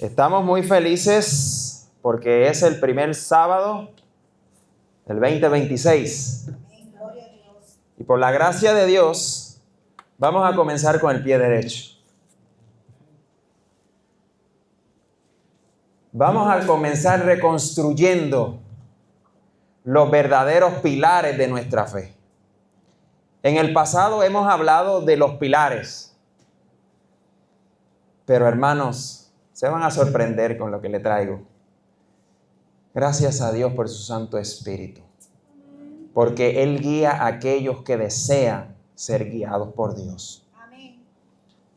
Estamos muy felices porque es el primer sábado del 2026. Y por la gracia de Dios, vamos a comenzar con el pie derecho. Vamos a comenzar reconstruyendo los verdaderos pilares de nuestra fe. En el pasado hemos hablado de los pilares, pero hermanos, se van a sorprender con lo que le traigo. Gracias a Dios por su Santo Espíritu, porque Él guía a aquellos que desean ser guiados por Dios.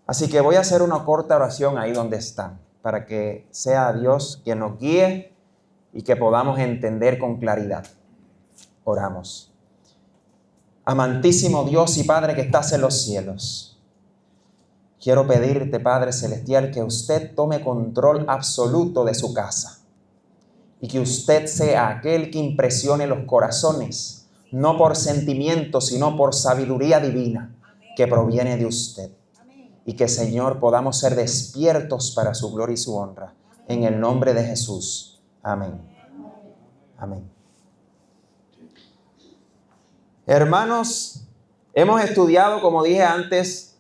Así que voy a hacer una corta oración ahí donde están, para que sea Dios quien nos guíe y que podamos entender con claridad. Oramos. Amantísimo Dios y Padre que estás en los cielos, quiero pedirte, Padre Celestial, que usted tome control absoluto de su casa y que usted sea aquel que impresione los corazones, no por sentimientos, sino por sabiduría divina que proviene de usted. Y que, Señor, podamos ser despiertos para su gloria y su honra. En el nombre de Jesús. Amén. Amén. Hermanos, hemos estudiado, como dije antes,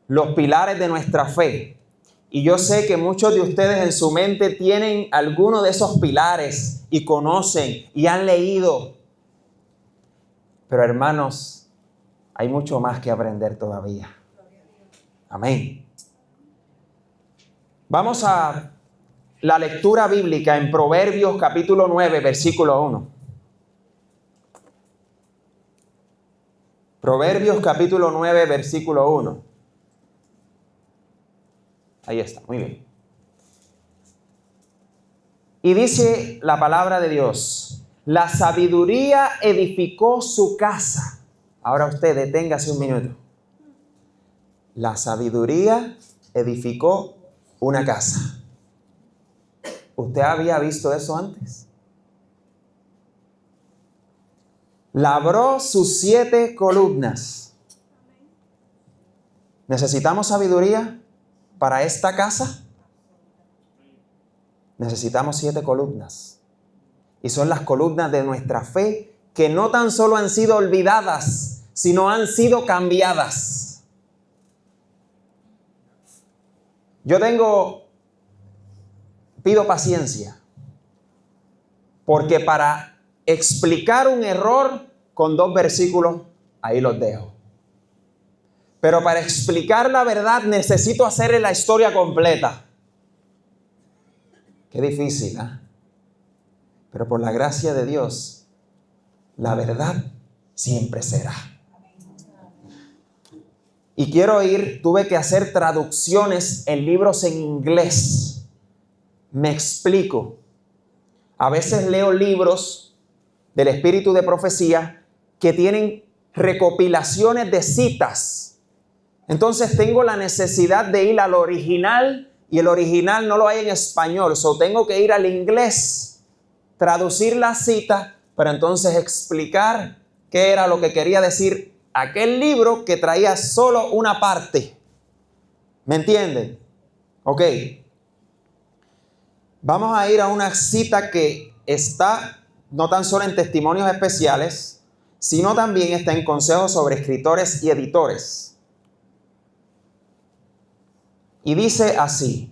los pilares de nuestra fe. Y yo sé que muchos de ustedes en su mente tienen alguno de esos pilares y conocen y han leído. Pero hermanos, hay mucho más que aprender todavía. Amén. Vamos a la lectura bíblica en Proverbios capítulo 9, versículo 1. Proverbios capítulo 9, versículo 1. Ahí está, muy bien. Y dice la palabra de Dios: la sabiduría edificó su casa. Ahora usted deténgase un minuto. La sabiduría edificó una casa. ¿Usted había visto eso antes? Labró sus 7 columnas. ¿Necesitamos sabiduría para esta casa? Necesitamos 7 columnas. Y son las columnas de nuestra fe que no tan solo han sido olvidadas, sino han sido cambiadas. Yo pido paciencia, porque para explicar un error con 2 versículos, ahí los dejo. Pero para explicar la verdad necesito hacerle la historia completa. Qué difícil, ¿eh? Pero por la gracia de Dios, la verdad siempre será. Y tuve que hacer traducciones en libros en inglés. Me explico. A veces leo libros del espíritu de profecía que tienen recopilaciones de citas. Entonces tengo la necesidad de ir al original y el original no lo hay en español. Tengo que ir al inglés, traducir la cita para entonces explicar qué era lo que quería decir aquel libro que traía solo una parte. ¿Me entienden? Ok. Vamos a ir a una cita que está no tan solo en Testimonios Especiales, sino también está en Consejos sobre Escritores y Editores. Y dice así: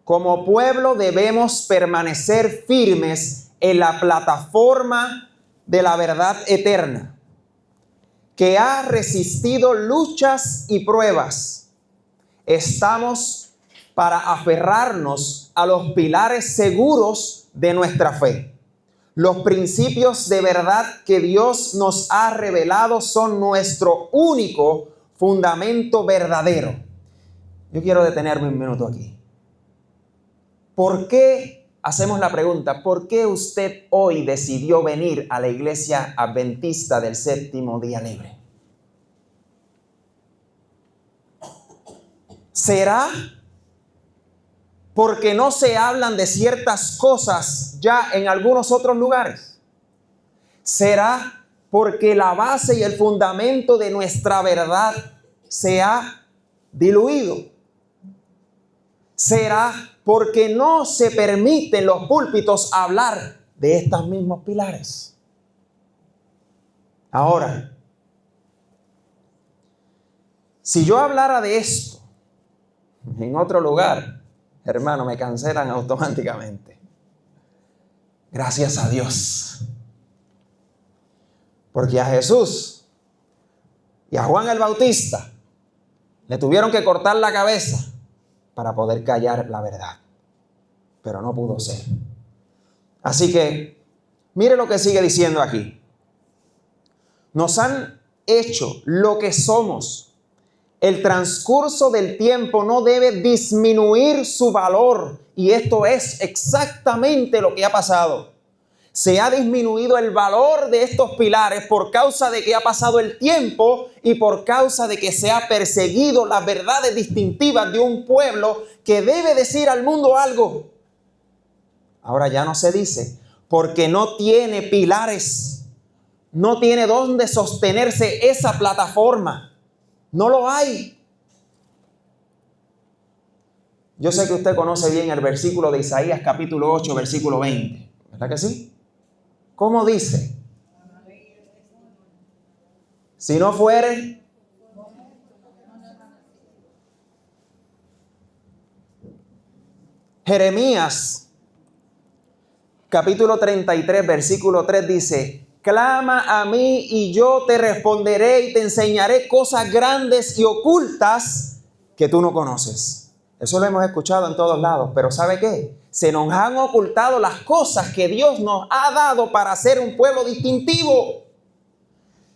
como pueblo debemos permanecer firmes en la plataforma de la verdad eterna, que ha resistido luchas y pruebas. Estamos para aferrarnos a los pilares seguros de nuestra fe. Los principios de verdad que Dios nos ha revelado son nuestro único fundamento verdadero. Yo quiero detenerme un minuto aquí. ¿Por qué? Hacemos la pregunta, ¿por qué usted hoy decidió venir a la Iglesia Adventista del Séptimo Día Libre? ¿Será porque no se hablan de ciertas cosas ya en algunos otros lugares? ¿Será porque la base y el fundamento de nuestra verdad se ha diluido? será porque no se permite en los púlpitos hablar de estos mismos pilares. Ahora, si yo hablara de esto en otro lugar, hermano, me cancelan automáticamente. Gracias a Dios. Porque a Jesús y a Juan el Bautista le tuvieron que cortar la cabeza para poder callar la verdad. Pero no pudo ser. Así que, mire lo que sigue diciendo aquí. Nos han hecho lo que somos. El transcurso del tiempo no debe disminuir su valor. Y esto es exactamente lo que ha pasado. Se ha disminuido el valor de estos pilares por causa de que ha pasado el tiempo y por causa de que se ha perseguido las verdades distintivas de un pueblo que debe decir al mundo algo. Ahora ya no se dice, porque no tiene pilares, no tiene dónde sostenerse esa plataforma. No lo hay. Yo sé que usted conoce bien el versículo de Isaías capítulo 8, versículo 20. ¿Verdad que sí? ¿Cómo dice? Si no fuere, Jeremías capítulo 33, versículo 3 dice: clama a mí y yo te responderé y te enseñaré cosas grandes y ocultas que tú no conoces. Eso lo hemos escuchado en todos lados, pero ¿sabe qué? Se nos han ocultado las cosas que Dios nos ha dado para ser un pueblo distintivo.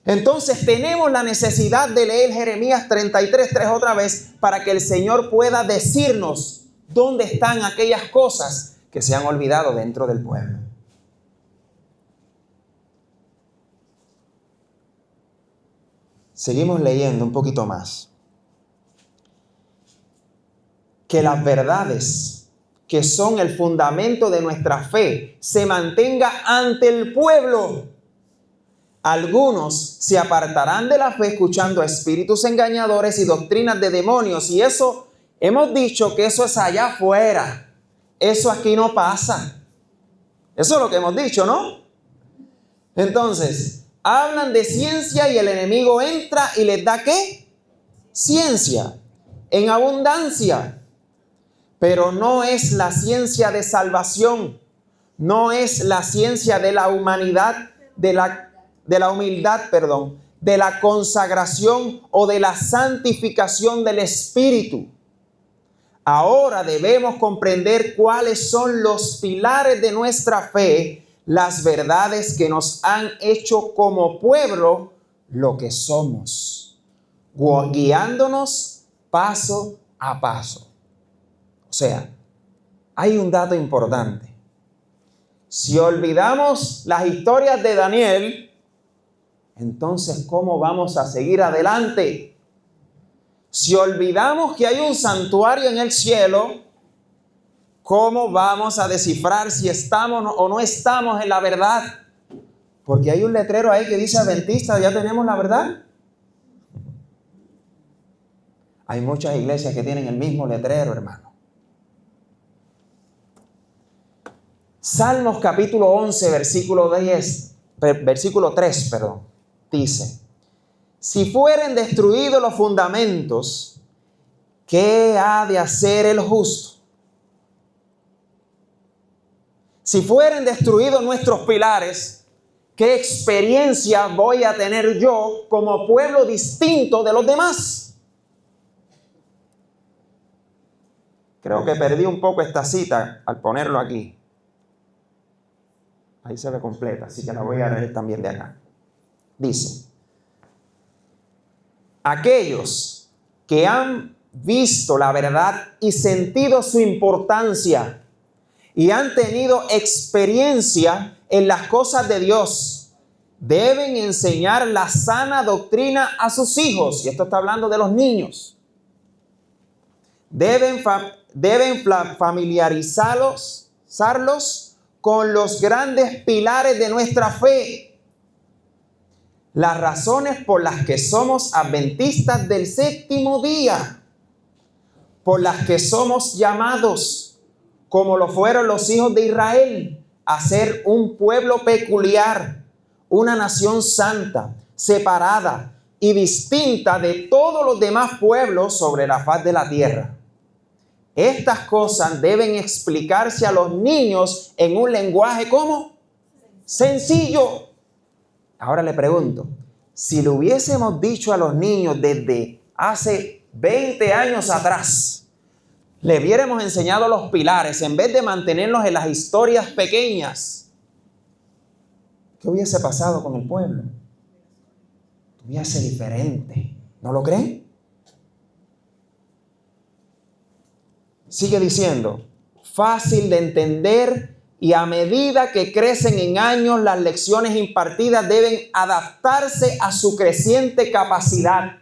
Entonces tenemos la necesidad de leer Jeremías 33:3 otra vez para que el Señor pueda decirnos dónde están aquellas cosas que se han olvidado dentro del pueblo. Seguimos leyendo un poquito más. Que las verdades que son el fundamento de nuestra fe se mantenga ante el pueblo. Algunos se apartarán de la fe escuchando a espíritus engañadores y doctrinas de demonios. Y eso, hemos dicho que eso es allá afuera. Eso aquí no pasa. Eso es lo que hemos dicho, ¿no? Entonces, hablan de ciencia y el enemigo entra y les da ¿qué? Ciencia en abundancia. Pero no es la ciencia de salvación. No es la ciencia de la humanidad, de la humildad, de la consagración o de la santificación del Espíritu. Ahora debemos comprender cuáles son los pilares de nuestra fe, las verdades que nos han hecho como pueblo lo que somos, guiándonos paso a paso. O sea, hay un dato importante. Si olvidamos las historias de Daniel, entonces, ¿cómo vamos a seguir adelante? Si olvidamos que hay un santuario en el cielo, ¿cómo vamos a descifrar si estamos o no estamos en la verdad? Porque hay un letrero ahí que dice adventista, ¿ya tenemos la verdad? Hay muchas iglesias que tienen el mismo letrero, hermano. Salmos capítulo 11, versículo 3, dice: si fueren destruidos los fundamentos, ¿qué ha de hacer el justo? Si fueren destruidos nuestros pilares, ¿qué experiencia voy a tener yo como pueblo distinto de los demás? Creo que perdí un poco esta cita al ponerlo aquí. Ahí se ve completa, así que la voy a leer también de acá. Dice: aquellos que han visto la verdad y sentido su importancia y han tenido experiencia en las cosas de Dios, deben enseñar la sana doctrina a sus hijos. Y esto está hablando de los niños. Deben familiarizarlos con los grandes pilares de nuestra fe. Las razones por las que somos adventistas del séptimo día. por las que somos llamados, como lo fueron los hijos de Israel, a ser un pueblo peculiar, una nación santa, separada y distinta de todos los demás pueblos sobre la faz de la tierra. Estas cosas deben explicarse a los niños en un lenguaje ¿cómo? Sencillo. Ahora le pregunto, si le hubiésemos dicho a los niños desde hace 20 años atrás, le hubiéramos enseñado los pilares en vez de mantenerlos en las historias pequeñas, ¿qué hubiese pasado con el pueblo? Hubiese diferente. ¿No lo creen? Sigue diciendo, fácil de entender, y a medida que crecen en años, las lecciones impartidas deben adaptarse a su creciente capacidad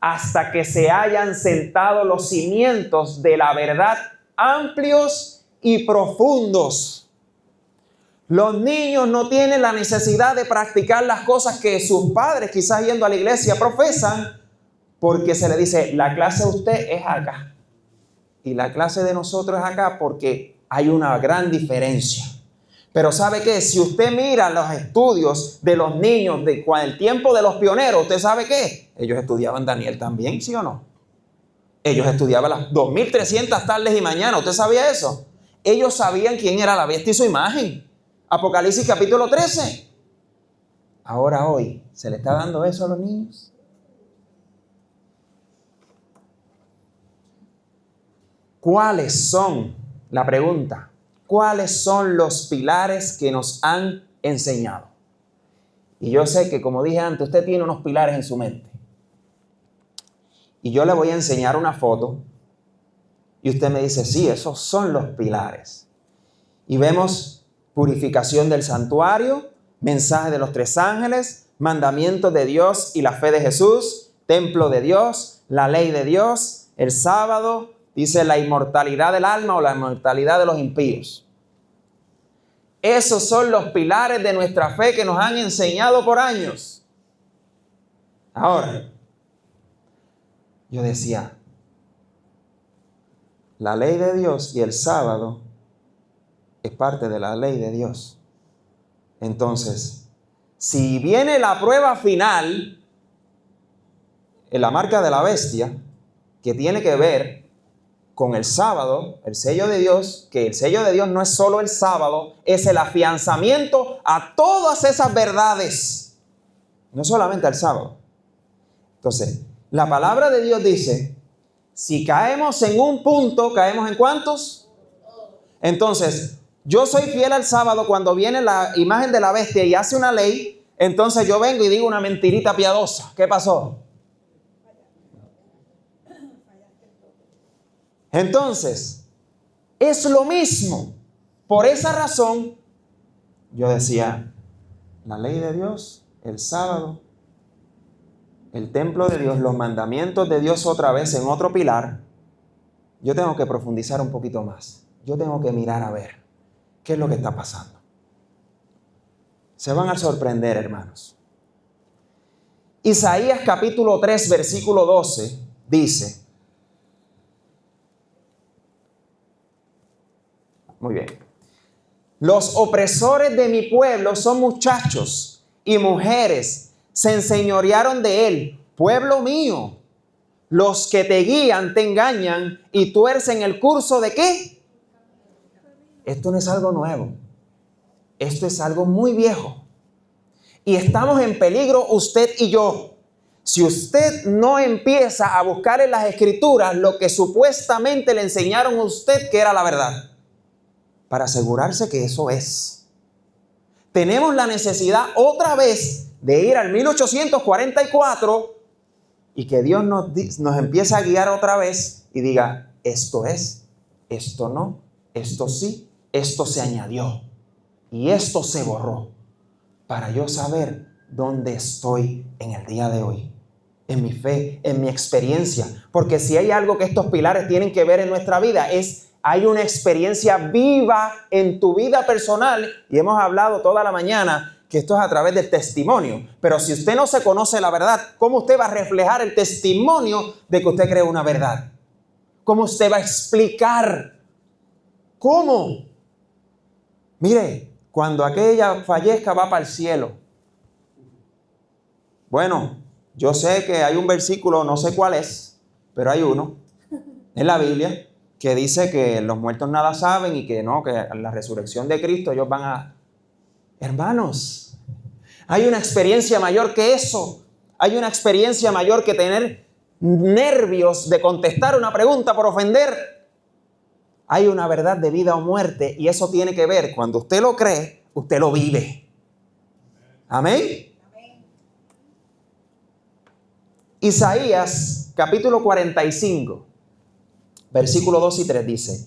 hasta que se hayan sentado los cimientos de la verdad amplios y profundos. Los niños no tienen la necesidad de practicar las cosas que sus padres, quizás yendo a la iglesia, profesan, porque se le dice, la clase de usted es acá y la clase de nosotros es acá, porque hay una gran diferencia. Pero ¿sabe qué? Si usted mira los estudios de los niños de el tiempo de los pioneros, ¿usted sabe qué? Ellos estudiaban Daniel también, ¿sí o no? Ellos estudiaban las 2300 tardes y mañanas. ¿Usted sabía eso? Ellos sabían quién era la bestia y su imagen. Apocalipsis capítulo 13. Ahora hoy, ¿se le está dando eso a los niños? ¿Cuáles son, la pregunta, cuáles son los pilares que nos han enseñado? Y yo sé que, como dije antes, usted tiene unos pilares en su mente. Y yo le voy a enseñar una foto y usted me dice, sí, esos son los pilares. Y vemos purificación del santuario, mensaje de los 3 ángeles, mandamientos de Dios y la fe de Jesús, templo de Dios, la ley de Dios, el sábado, dice la inmortalidad del alma o la inmortalidad de los impíos. Esos son los pilares de nuestra fe que nos han enseñado por años. Ahora, yo decía, la ley de Dios y el sábado es parte de la ley de Dios. Entonces, si viene la prueba final, en la marca de la bestia, que tiene que ver con el sábado, el sello de Dios, que el sello de Dios no es solo el sábado, es el afianzamiento a todas esas verdades, no solamente al sábado. Entonces, la palabra de Dios dice, si caemos en un punto, ¿caemos en cuántos? Entonces, yo soy fiel al sábado cuando viene la imagen de la bestia y hace una ley, entonces yo vengo y digo una mentirita piadosa. ¿Qué pasó? Entonces, es lo mismo. Por esa razón, yo decía, la ley de Dios, el sábado, el templo de Dios, los mandamientos de Dios otra vez en otro pilar, yo tengo que profundizar un poquito más. Yo tengo que mirar a ver qué es lo que está pasando. Se van a sorprender, hermanos. Isaías capítulo 3, versículo 12, dice, muy bien, los opresores de mi pueblo son muchachos y mujeres, se enseñorearon de él, pueblo mío. Los que te guían te engañan y tuercen el curso de ¿qué? Esto no es algo nuevo. Esto es algo muy viejo. Y estamos en peligro usted y yo. Si usted no empieza a buscar en las escrituras lo que supuestamente le enseñaron a usted que era la verdad, para asegurarse que eso es. Tenemos la necesidad otra vez de ir al 1844 y que Dios nos empiece a guiar otra vez y diga, esto es, esto no, esto sí, esto se añadió y esto se borró, para yo saber dónde estoy en el día de hoy, en mi fe, en mi experiencia. Porque si hay algo que estos pilares tienen que ver en nuestra vida, hay una experiencia viva en tu vida personal, y hemos hablado toda la mañana que esto es a través del testimonio. Pero si usted no se conoce la verdad, ¿cómo usted va a reflejar el testimonio de que usted cree una verdad? ¿Cómo usted va a explicar? ¿Cómo? Mire, cuando aquella fallezca va para el cielo. Bueno, yo sé que hay un versículo, no sé cuál es, pero hay uno en la Biblia que dice que los muertos nada saben y que no, que a la resurrección de Cristo ellos van a... Hermanos, hay una experiencia mayor que eso. Hay una experiencia mayor que tener nervios de contestar una pregunta por ofender. Hay una verdad de vida o muerte y eso tiene que ver, cuando usted lo cree, usted lo vive. Amén. Isaías capítulo 45, versículo 2 y 3 dice: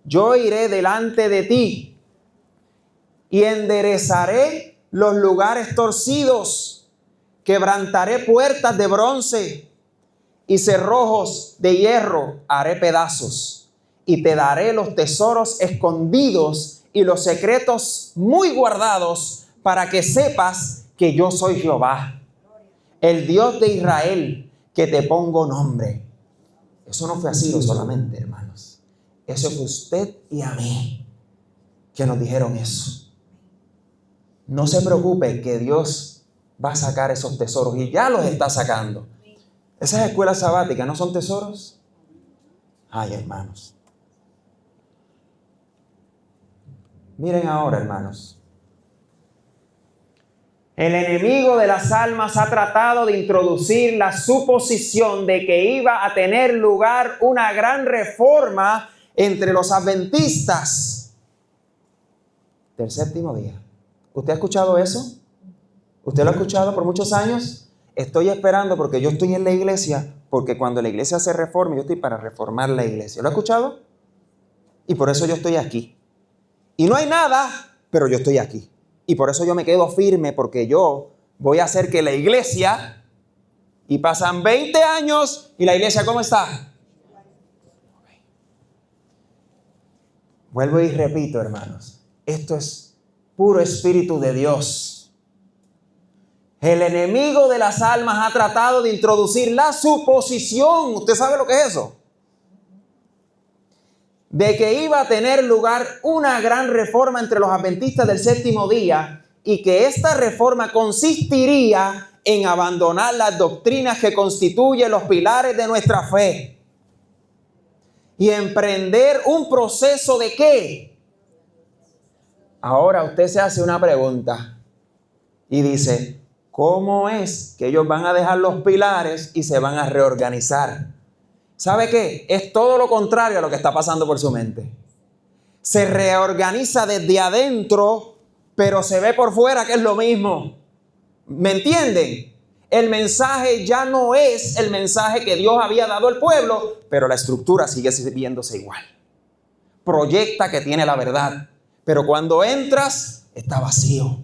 yo iré delante de ti y enderezaré los lugares torcidos, quebrantaré puertas de bronce y cerrojos de hierro haré pedazos, y te daré los tesoros escondidos y los secretos muy guardados, para que sepas que yo soy Jehová, el Dios de Israel, que te pongo nombre. Eso no fue así solamente, hermanos. Eso fue usted y a mí que nos dijeron eso. No se preocupe, que Dios va a sacar esos tesoros y ya los está sacando. Esas escuelas sabáticas no son tesoros. Ay, hermanos. Miren ahora, hermanos. El enemigo de las almas ha tratado de introducir la suposición de que iba a tener lugar una gran reforma entre los adventistas del séptimo día. ¿Usted ha escuchado eso? ¿Usted lo ha escuchado por muchos años? Estoy esperando porque yo estoy en la iglesia, porque cuando la iglesia se reforme, yo estoy para reformar la iglesia. ¿Lo ha escuchado? Y por eso yo estoy aquí. Y no hay nada, pero yo estoy aquí. Y por eso yo me quedo firme, porque yo voy a hacer que la iglesia, y pasan 20 años, y la iglesia, ¿cómo está? Vuelvo y repito, hermanos, esto es puro espíritu de Dios. El enemigo de las almas ha tratado de introducir la suposición, ¿usted sabe lo que es eso? De que iba a tener lugar una gran reforma entre los adventistas del séptimo día y que esta reforma consistiría en abandonar las doctrinas que constituyen los pilares de nuestra fe y emprender un proceso de ¿qué? Ahora usted se hace una pregunta y dice, ¿cómo es que ellos van a dejar los pilares y se van a reorganizar? ¿Sabe qué? Es todo lo contrario a lo que está pasando por su mente. Se reorganiza desde adentro, pero se ve por fuera que es lo mismo. ¿Me entienden? El mensaje ya no es el mensaje que Dios había dado al pueblo, pero la estructura sigue viéndose igual. Proyecta que tiene la verdad, pero cuando entras, está vacío.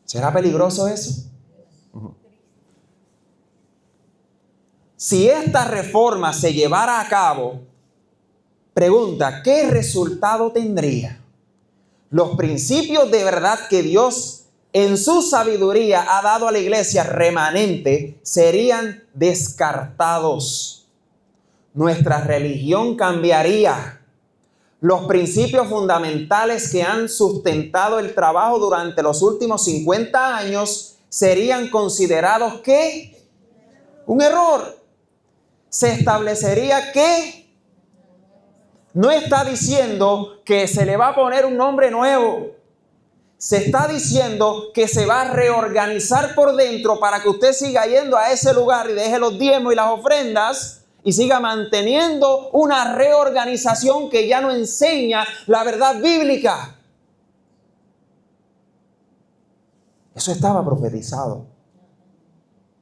¿Será peligroso eso? Si esta reforma se llevara a cabo, pregunta, ¿qué resultado tendría? Los principios de verdad que Dios en su sabiduría ha dado a la iglesia remanente serían descartados. Nuestra religión cambiaría. Los principios fundamentales que han sustentado el trabajo durante los últimos 50 años serían considerados ¿qué? Un error. Se establecería que no está diciendo que se le va a poner un nombre nuevo. Se está diciendo que se va a reorganizar por dentro para que usted siga yendo a ese lugar y deje los diezmos y las ofrendas y siga manteniendo una reorganización que ya no enseña la verdad bíblica. Eso estaba profetizado.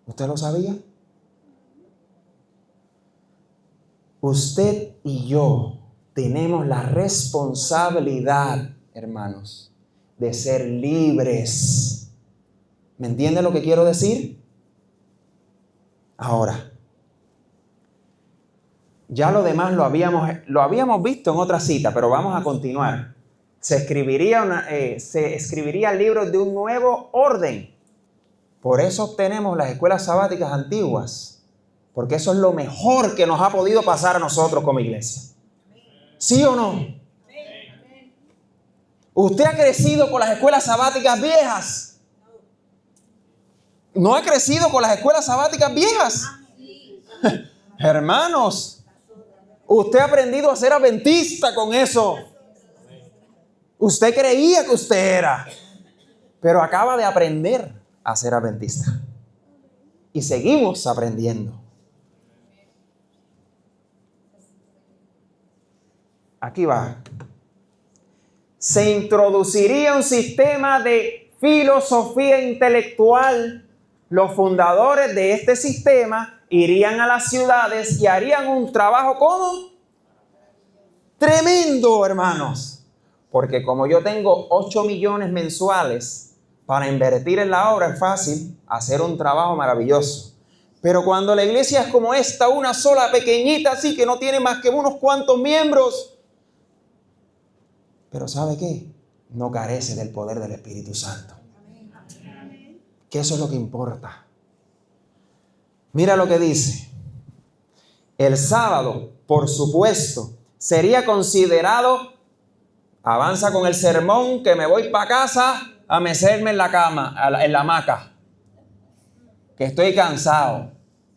¿Usted lo sabía? Usted y yo tenemos la responsabilidad, hermanos, de ser libres. ¿Me entiende lo que quiero decir? Ahora, ya lo demás lo habíamos visto en otra cita, pero vamos a continuar. Se escribiría el libro de un nuevo orden. Por eso obtenemos las escuelas sabáticas antiguas. Porque eso es lo mejor que nos ha podido pasar a nosotros como iglesia. ¿Sí o no? ¿Usted ha crecido con las escuelas sabáticas viejas? ¿No ha crecido con las escuelas sabáticas viejas? Hermanos, usted ha aprendido a ser adventista con eso. Usted creía que usted era, pero acaba de aprender a ser adventista. Y seguimos aprendiendo. Aquí va. Se introduciría un sistema de filosofía intelectual. Los fundadores de este sistema irían a las ciudades y harían un trabajo ¿cómo? Tremendo, hermanos. Porque como yo tengo 8 millones mensuales para invertir en la obra, es fácil hacer un trabajo maravilloso. Pero cuando la iglesia es como esta, una sola pequeñita así que no tiene más que unos cuantos miembros, pero ¿sabe qué? No carece del poder del Espíritu Santo. Que eso es lo que importa. Mira lo que dice. El sábado, por supuesto, sería considerado, avanza con el sermón, que me voy para casa a mecerme en la cama, en la hamaca, que estoy cansado.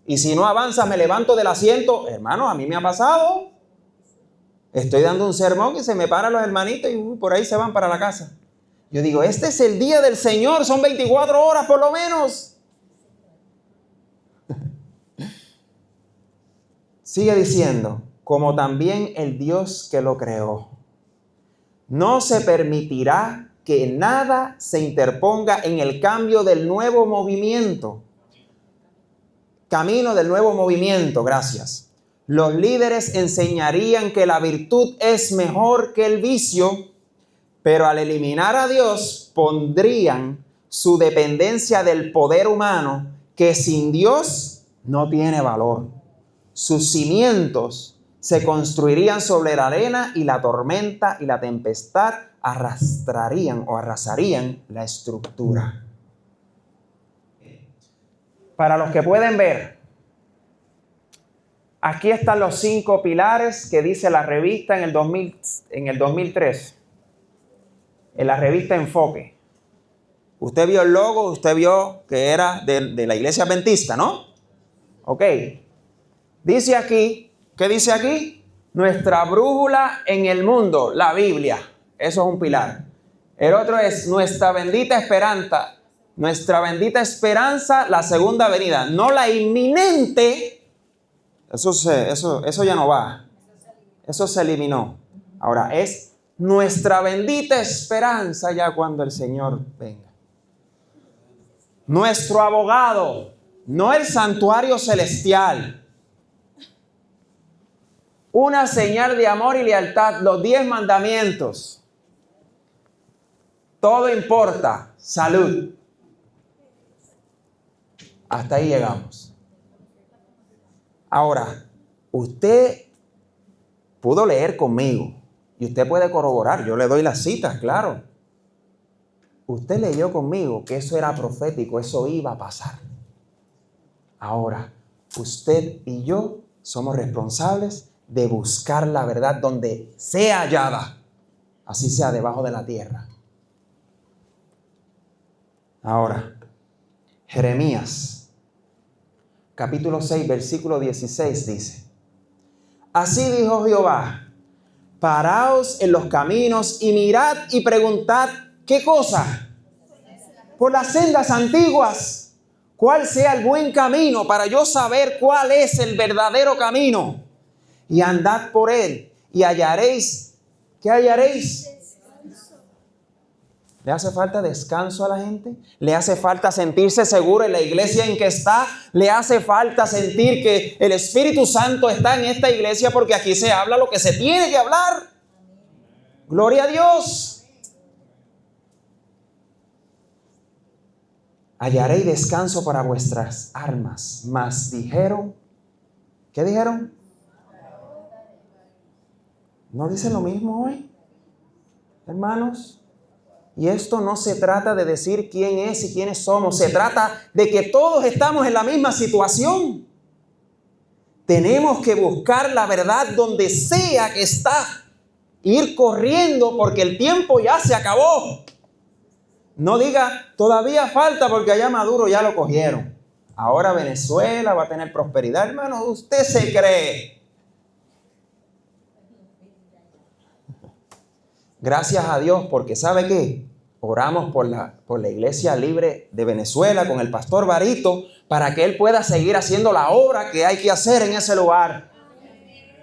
Y si no avanza, me levanto del asiento. Hermanos, a mí me ha pasado. Estoy dando un sermón y se me paran los hermanitos y por ahí se van para la casa. Yo digo, este es el día del Señor, son 24 horas por lo menos. Sigue diciendo, como también el Dios que lo creó. No se permitirá que nada se interponga en el cambio del nuevo movimiento. Camino del nuevo movimiento, gracias. Los líderes enseñarían que la virtud es mejor que el vicio, pero al eliminar a Dios pondrían su dependencia del poder humano, que sin Dios no tiene valor. Sus cimientos se construirían sobre la arena y la tormenta y la tempestad arrastrarían o arrasarían la estructura. Para los que pueden ver, aquí están los 5 pilares que dice la revista en el 2003. En la revista Enfoque. Usted vio el logo, usted vio que era de la iglesia adventista, ¿no? Ok. Dice aquí, ¿qué dice aquí? Nuestra brújula en el mundo, la Biblia. Eso es un pilar. El otro es nuestra bendita esperanza. Nuestra bendita esperanza, la segunda venida. No la inminente. Eso ya no va. Eso se eliminó. Ahora es nuestra bendita esperanza ya cuando el Señor venga. Nuestro abogado, no el santuario celestial. Una señal de amor y lealtad, los 10 mandamientos. Todo importa, salud. Hasta ahí llegamos. Ahora, usted pudo leer conmigo y usted puede corroborar, yo le doy las citas, claro. Usted leyó conmigo que eso era profético, eso iba a pasar. Ahora, usted y yo somos responsables de buscar la verdad donde sea hallada, así sea debajo de la tierra. Ahora, Jeremías capítulo 6, versículo 16 dice: Así dijo Jehová, paraos en los caminos y mirad y preguntad, ¿qué cosa? Por las sendas antiguas, cuál sea el buen camino, para yo saber cuál es el verdadero camino. Y andad por él y hallaréis. ¿Qué hallaréis? ¿Le hace falta descanso a la gente? ¿Le hace falta sentirse seguro en la iglesia en que está? ¿Le hace falta sentir que el Espíritu Santo está en esta iglesia porque aquí se habla lo que se tiene que hablar? ¡Gloria a Dios! Hallaréis descanso para vuestras almas. Mas dijeron, ¿qué dijeron? ¿No dicen lo mismo hoy, hermanos? Y esto no se trata de decir quién es y quiénes somos. Se trata de que todos estamos en la misma situación. Tenemos que buscar la verdad donde sea que está. Ir corriendo porque el tiempo ya se acabó. No diga, todavía falta porque allá Maduro ya lo cogieron. Ahora Venezuela va a tener prosperidad. Hermano, usted se cree. Gracias a Dios, porque ¿sabe qué? Oramos por la Iglesia Libre de Venezuela con el pastor Barito para que él pueda seguir haciendo la obra que hay que hacer en ese lugar.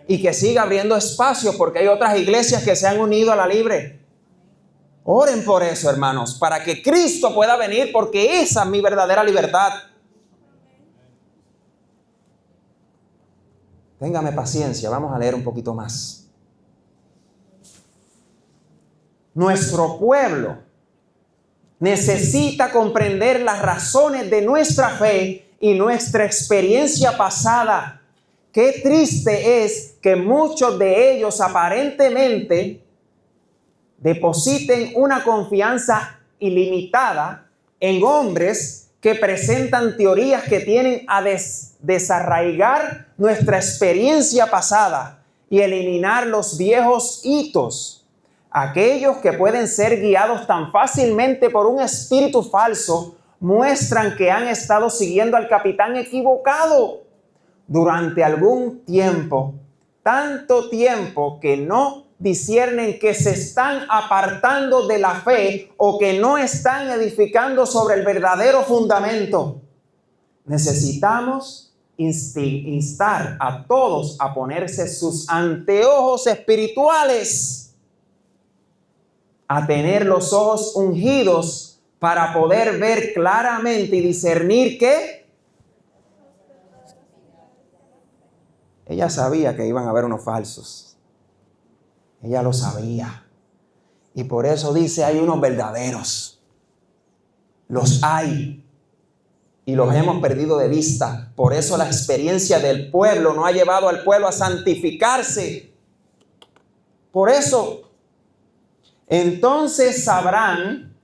Y que siga abriendo espacios porque hay otras iglesias que se han unido a la Libre. Oren por eso, hermanos, para que Cristo pueda venir, porque esa es mi verdadera libertad. Téngame paciencia, vamos a leer un poquito más. Nuestro pueblo necesita comprender las razones de nuestra fe y nuestra experiencia pasada. Qué triste es que muchos de ellos aparentemente depositen una confianza ilimitada en hombres que presentan teorías que tienen a desarraigar nuestra experiencia pasada y eliminar los viejos hitos. Aquellos que pueden ser guiados tan fácilmente por un espíritu falso muestran que han estado siguiendo al capitán equivocado durante algún tiempo, tanto tiempo que no disciernen que se están apartando de la fe o que no están edificando sobre el verdadero fundamento. Necesitamos instar a todos a ponerse sus anteojos espirituales, a tener los ojos ungidos para poder ver claramente y discernir que ella sabía que iban a haber unos falsos. Ella lo sabía. Y por eso dice, hay unos verdaderos. Los hay. Y los hemos perdido de vista. Por eso la experiencia del pueblo no ha llevado al pueblo a santificarse. Por eso. Entonces sabrán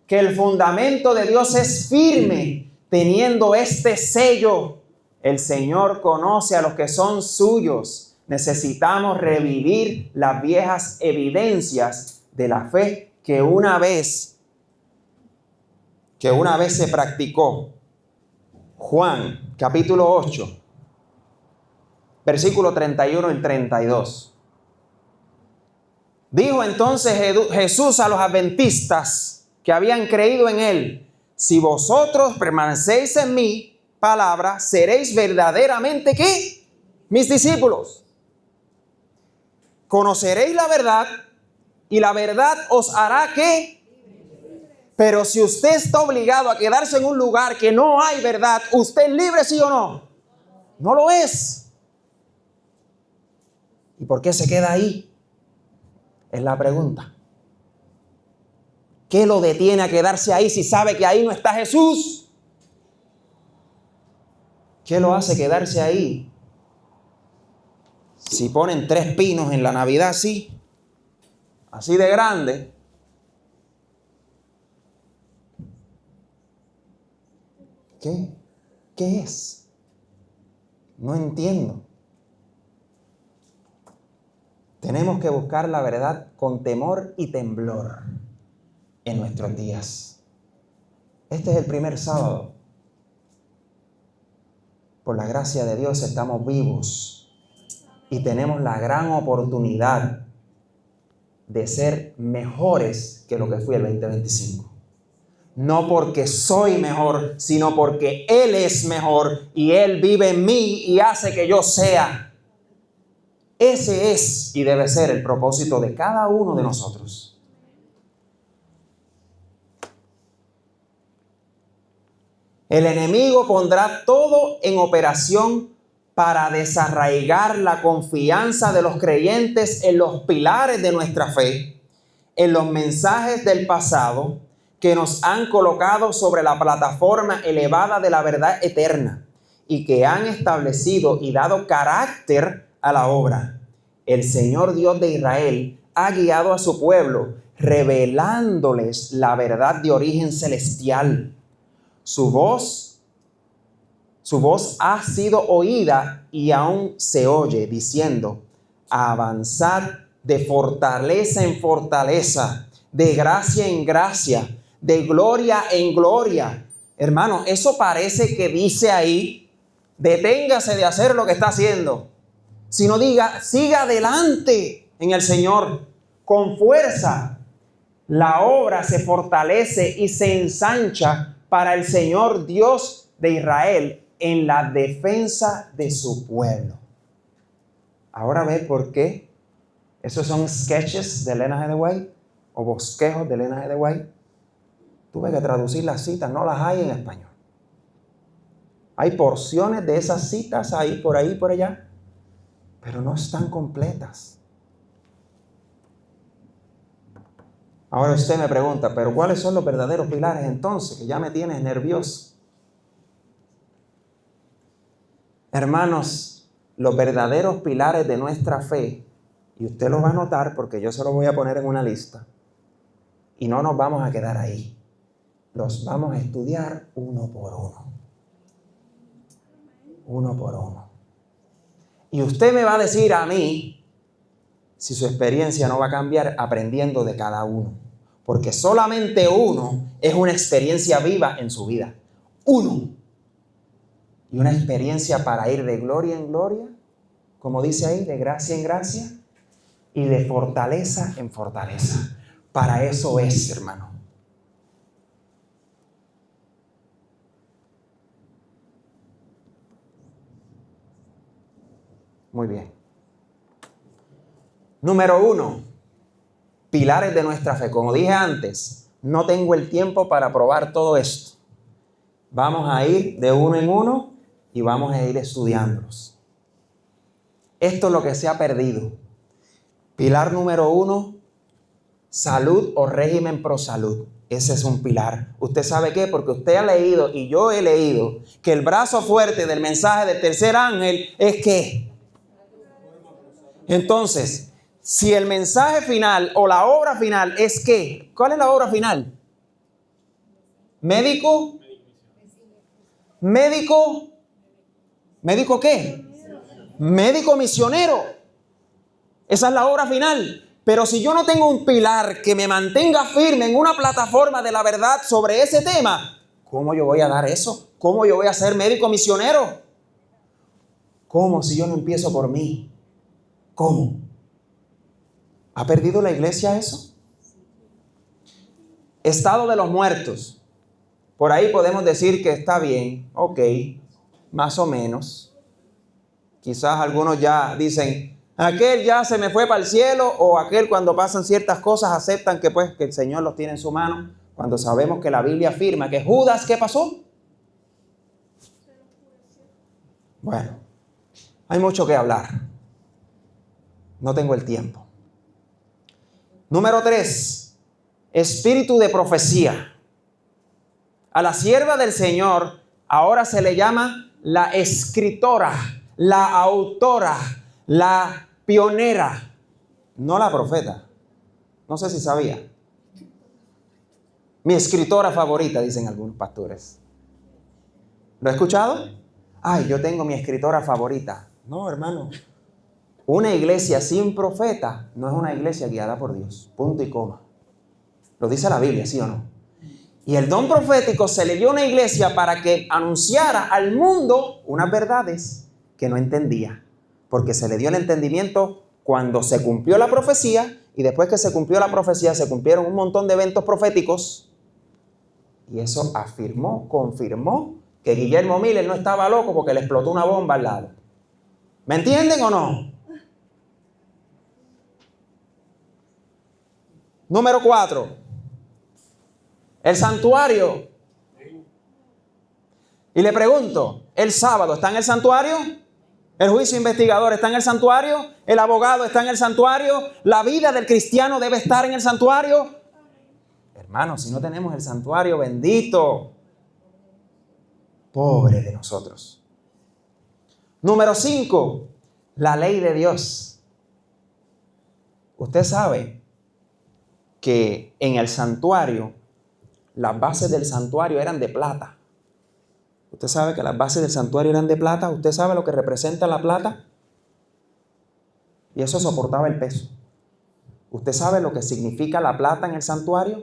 que el fundamento de Dios es firme, teniendo este sello. El Señor conoce a los que son suyos. Necesitamos revivir las viejas evidencias de la fe que una vez se practicó. Juan, capítulo 8, versículo 31 y 32. Dijo entonces Jesús a los adventistas que habían creído en él: si vosotros permanecéis en mi palabra, seréis verdaderamente ¿qué? Mis discípulos. Conoceréis la verdad y la verdad os hará ¿qué? Pero si usted está obligado a quedarse en un lugar que no hay verdad, ¿usted es libre, sí o no? No lo es. ¿Y por qué se queda ahí? Es la pregunta. ¿Qué lo detiene a quedarse ahí si sabe que ahí no está Jesús? ¿Qué lo hace quedarse ahí? Si ponen 3 pinos en la Navidad así de grande, ¿qué es? No entiendo. Tenemos que buscar la verdad con temor y temblor en nuestros días. Este es el primer sábado. Por la gracia de Dios estamos vivos y tenemos la gran oportunidad de ser mejores que lo que fui el 2025. No porque soy mejor, sino porque Él es mejor y Él vive en mí y hace que yo sea. Ese es y debe ser el propósito de cada uno de nosotros. El enemigo pondrá todo en operación para desarraigar la confianza de los creyentes en los pilares de nuestra fe, en los mensajes del pasado que nos han colocado sobre la plataforma elevada de la verdad eterna y que han establecido y dado carácter a la obra. El Señor Dios de Israel ha guiado a su pueblo, revelándoles la verdad de origen celestial. Su voz Su voz ha sido oída y aún se oye diciendo: avanzad de fortaleza en fortaleza, de gracia en gracia, de gloria en gloria. Hermano, eso parece que dice ahí: deténgase de hacer lo que está haciendo, sino diga: siga adelante en el Señor con fuerza. La obra se fortalece y se ensancha para el Señor Dios de Israel en la defensa de su pueblo. Ahora ve por qué esos son sketches de Elena G. de White o bosquejos de Elena G. de White. Tuve que traducir las citas, no las hay en español. Hay porciones de esas citas ahí, por allá, pero no están completas. Ahora usted me pregunta, ¿pero cuáles son los verdaderos pilares entonces? Que ya me tienes nervioso. Hermanos, los verdaderos pilares de nuestra fe, y usted los va a notar porque yo se los voy a poner en una lista, y no nos vamos a quedar ahí. Los vamos a estudiar uno por uno. Uno por uno. Y usted me va a decir a mí si su experiencia no va a cambiar aprendiendo de cada uno. Porque solamente uno es una experiencia viva en su vida. Uno. Y una experiencia para ir de gloria en gloria, como dice ahí, de gracia en gracia, y de fortaleza en fortaleza. Para eso es, hermano. Muy bien. Número 1, pilares de nuestra fe. Como dije antes, no tengo el tiempo para probar todo esto. Vamos a ir de uno en uno y vamos a ir estudiándolos. Esto es lo que se ha perdido. Pilar número 1, salud o régimen pro salud. Ese es un pilar. ¿Usted sabe qué? Porque usted ha leído y yo he leído que el brazo fuerte del mensaje del tercer ángel es ¿qué? Entonces, si el mensaje final o la obra final es ¿qué? ¿Cuál es la obra final? ¿Médico? ¿Médico? ¿Médico qué? Médico misionero. Esa es la obra final. Pero si yo no tengo un pilar que me mantenga firme en una plataforma de la verdad sobre ese tema, ¿cómo yo voy a dar eso? ¿Cómo yo voy a ser médico misionero? ¿Cómo si yo no empiezo por mí? ¿Cómo? ¿Ha perdido la iglesia eso? Estado de los muertos. Por ahí podemos decir que está bien, ok, más o menos. Quizás algunos ya dicen, aquel ya se me fue para el cielo, o aquel cuando pasan ciertas cosas aceptan que pues que el Señor los tiene en su mano, cuando sabemos que la Biblia afirma que Judas, ¿qué pasó? Bueno, hay mucho que hablar. No tengo el tiempo. Número 3, espíritu de profecía. A la sierva del Señor ahora se le llama la escritora, la autora, la pionera, no la profeta. No sé si sabía. Mi escritora favorita, dicen algunos pastores. ¿Lo he escuchado? Ay, yo tengo mi escritora favorita. No, hermano. Una iglesia sin profeta no es una iglesia guiada por Dios. Punto y coma. Lo dice la Biblia, ¿sí o no? Y el don profético se le dio a una iglesia para que anunciara al mundo unas verdades que no entendía. Porque se le dio el entendimiento cuando se cumplió la profecía, y después que se cumplió la profecía se cumplieron un montón de eventos proféticos. Y eso afirmó, confirmó que Guillermo Miller no estaba loco porque le explotó una bomba al lado. ¿Me entienden o no? Número 4. El santuario. Y le pregunto, ¿el sábado está en el santuario? ¿El juicio investigador está en el santuario? ¿El abogado está en el santuario? ¿La vida del cristiano debe estar en el santuario? Hermanos, si no tenemos el santuario, bendito, pobre de nosotros. Número 5, la ley de Dios. Usted sabe que en el santuario, las bases del santuario eran de plata. Usted sabe que las bases del santuario eran de plata. Usted sabe lo que representa la plata. Y eso soportaba el peso. ¿Usted sabe lo que significa la plata en el santuario?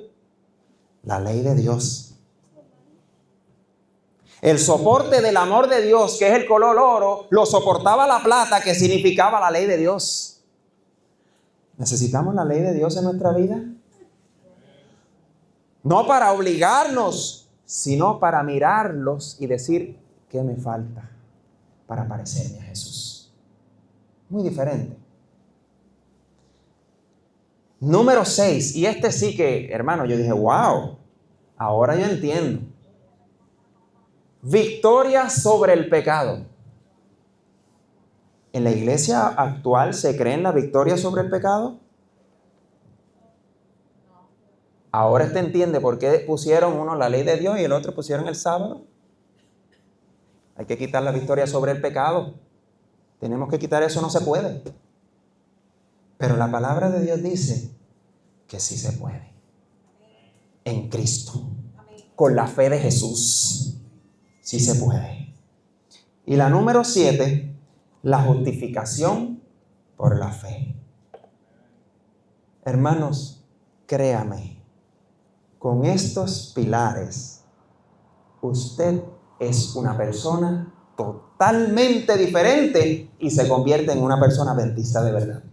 La ley de Dios. El soporte del amor de Dios, que es el color oro, lo soportaba la plata, que significaba la ley de Dios. ¿Necesitamos la ley de Dios en nuestra vida? No para obligarnos, sino para mirarlos y decir, ¿qué me falta para parecerme a Jesús? Muy diferente. Número 6, y este sí que, hermano, yo dije, wow, ahora yo entiendo. Victoria sobre el pecado. ¿En la iglesia actual se cree en la victoria sobre el pecado? Ahora usted entiende por qué pusieron uno la ley de Dios y el otro pusieron el sábado. Hay que quitar la victoria sobre el pecado. Tenemos que quitar eso, no se puede. Pero la palabra de Dios dice que sí se puede. En Cristo. Con la fe de Jesús. Sí se puede. Y la número 7, la justificación por la fe. Hermanos, créame, con estos pilares, usted es una persona totalmente diferente y se convierte en una persona adventista de verdad.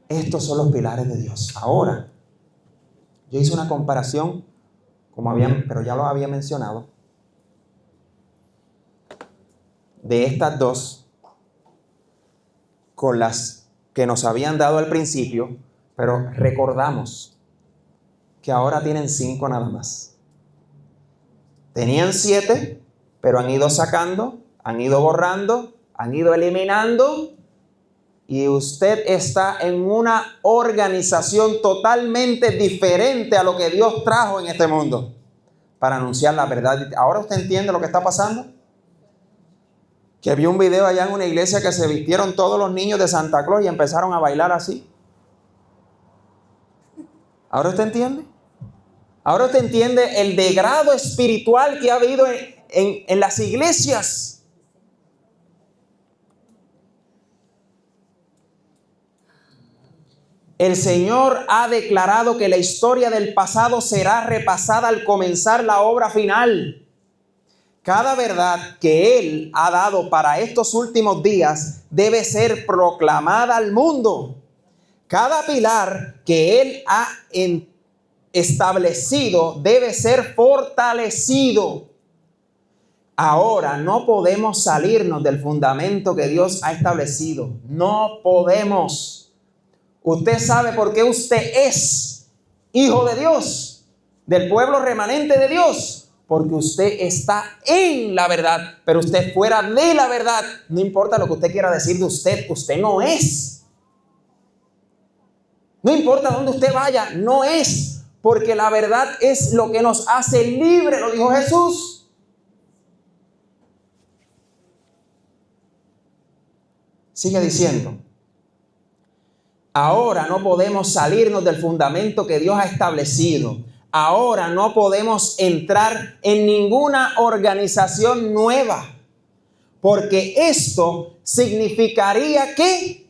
Estos son los pilares de Dios. Ahora, yo hice una comparación, pero ya lo había mencionado, de estas dos con las que nos habían dado al principio, pero recordamos que ahora tienen 5 nada más. Tenían 7, pero han ido sacando, han ido borrando, han ido eliminando, y usted está en una organización totalmente diferente a lo que Dios trajo en este mundo para anunciar la verdad. ¿Ahora usted entiende lo que está pasando? Que vi un video allá en una iglesia que se vistieron todos los niños de Santa Claus y empezaron a bailar así. ¿Ahora usted entiende? Ahora usted entiende el degrado espiritual que ha habido en las iglesias. El Señor ha declarado que la historia del pasado será repasada al comenzar la obra final. Cada verdad que Él ha dado para estos últimos días debe ser proclamada al mundo. Cada pilar que Él ha establecido debe ser fortalecido. Ahora no podemos salirnos del fundamento que Dios ha establecido. No podemos. Usted sabe por qué usted es hijo de Dios, del pueblo remanente de Dios. Porque usted está en la verdad, pero usted fuera de la verdad. No importa lo que usted quiera decir de usted, usted no es. No importa dónde usted vaya, no es. Porque la verdad es lo que nos hace libres, lo dijo Jesús. Sigue diciendo. Ahora no podemos salirnos del fundamento que Dios ha establecido. Ahora no podemos entrar en ninguna organización nueva, porque esto significaría que,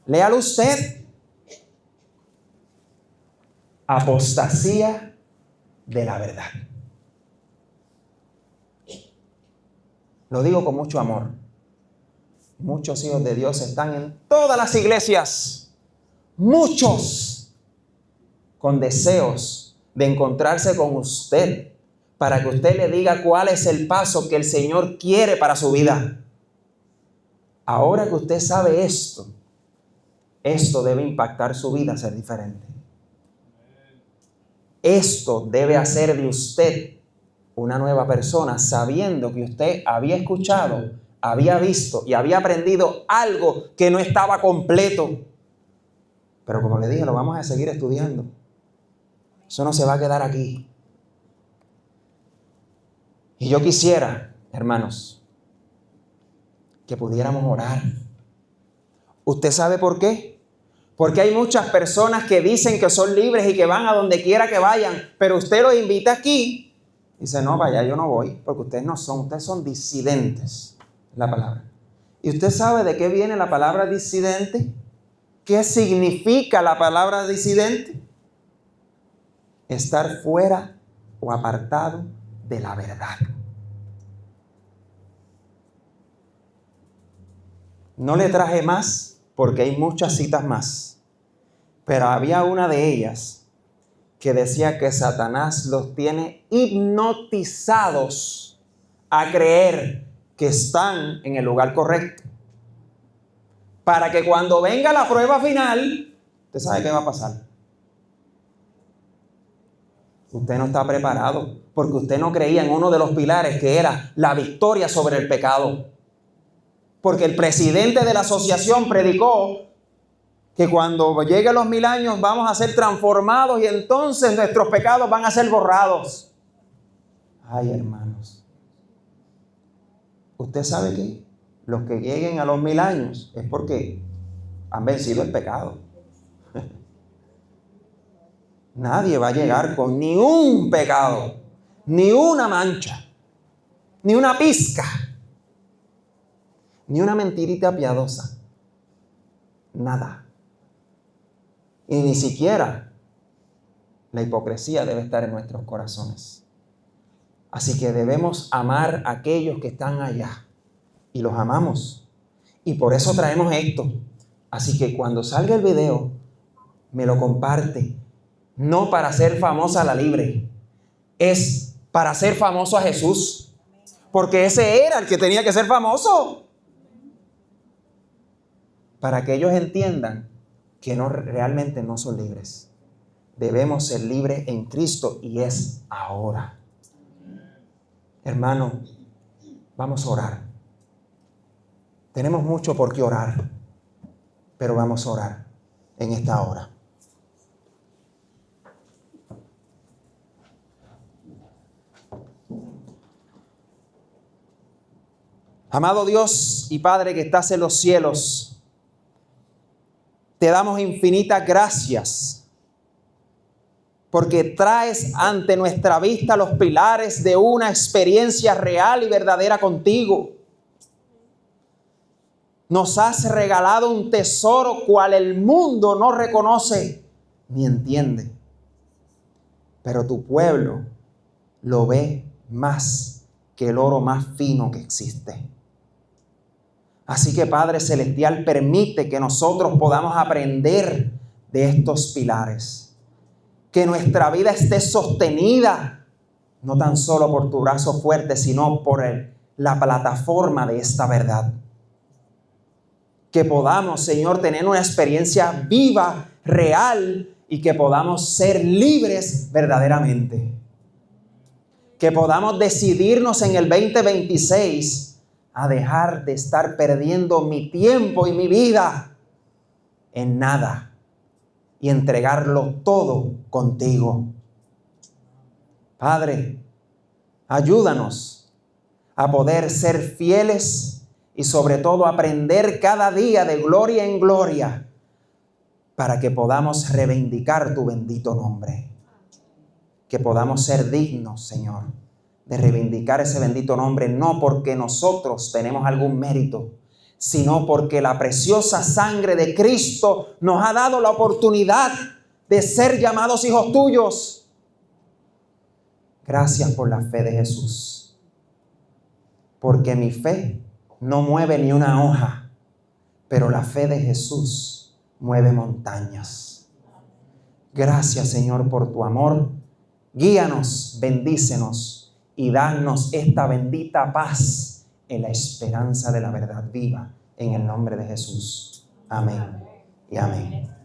léalo usted, apostasía de la verdad. Lo digo con mucho amor. Muchos hijos de Dios están en todas las iglesias, muchos, con deseos de encontrarse con usted, para que usted le diga cuál es el paso que el Señor quiere para su vida. Ahora que usted sabe esto debe impactar su vida a ser diferente. Esto debe hacer de usted una nueva persona, sabiendo que usted había escuchado, había visto y había aprendido algo que no estaba completo. Pero como le dije, lo vamos a seguir estudiando. Eso no se va a quedar aquí. Y yo quisiera, hermanos, que pudiéramos orar. ¿Usted sabe por qué? Porque hay muchas personas que dicen que son libres y que van a donde quiera que vayan, pero usted los invita aquí Dice, no, vaya, yo no voy, porque ustedes son disidentes, la palabra. ¿Y usted sabe de qué viene la palabra disidente? ¿Qué significa la palabra disidente? Estar fuera o apartado de la verdad. No le traje más porque hay muchas citas más, pero había una de ellas que decía que Satanás los tiene hipnotizados a creer que están en el lugar correcto. Para que cuando venga la prueba final, usted sabe qué va a pasar. Usted no está preparado porque usted no creía en uno de los pilares que era la victoria sobre el pecado. Porque el presidente de la asociación predicó que cuando lleguen los 1000 años vamos a ser transformados y entonces nuestros pecados van a ser borrados. Ay, hermanos. ¿Usted sabe qué? Los que lleguen a los 1000 años es porque han vencido el pecado. Nadie va a llegar con ni un pecado, ni una mancha, ni una pizca, ni una mentirita piadosa. Nada. Y ni siquiera la hipocresía debe estar en nuestros corazones. Así que debemos amar a aquellos que están allá. Y los amamos. Y por eso traemos esto. Así que cuando salga el video, me lo comparte. No para hacer famosa la libre. Es para hacer famoso a Jesús. Porque ese era el que tenía que ser famoso. Para que ellos entiendan que realmente no son libres. Debemos ser libres en Cristo y es ahora. Hermano, vamos a orar. Tenemos mucho por qué orar, pero vamos a orar en esta hora. Amado Dios y Padre que estás en los cielos, te damos infinitas gracias porque traes ante nuestra vista los pilares de una experiencia real y verdadera contigo. Nos has regalado un tesoro cual el mundo no reconoce ni entiende, pero tu pueblo lo ve más que el oro más fino que existe. Así que Padre Celestial, permite que nosotros podamos aprender de estos pilares. Que nuestra vida esté sostenida, no tan solo por tu brazo fuerte, sino por la plataforma de esta verdad. Que podamos, Señor, tener una experiencia viva, real, y que podamos ser libres verdaderamente. Que podamos decidirnos en el 2026 a dejar de estar perdiendo mi tiempo y mi vida en nada y entregarlo todo contigo. Padre, ayúdanos a poder ser fieles y sobre todo aprender cada día de gloria en gloria para que podamos reivindicar tu bendito nombre. Que podamos ser dignos, Señor, de reivindicar ese bendito nombre, no porque nosotros tenemos algún mérito, sino porque la preciosa sangre de Cristo nos ha dado la oportunidad de ser llamados hijos tuyos. Gracias por la fe de Jesús, porque mi fe no mueve ni una hoja, pero la fe de Jesús mueve montañas. Gracias, Señor, por tu amor. Guíanos, bendícenos y danos esta bendita paz en la esperanza de la verdad viva, en el nombre de Jesús. Amén y amén.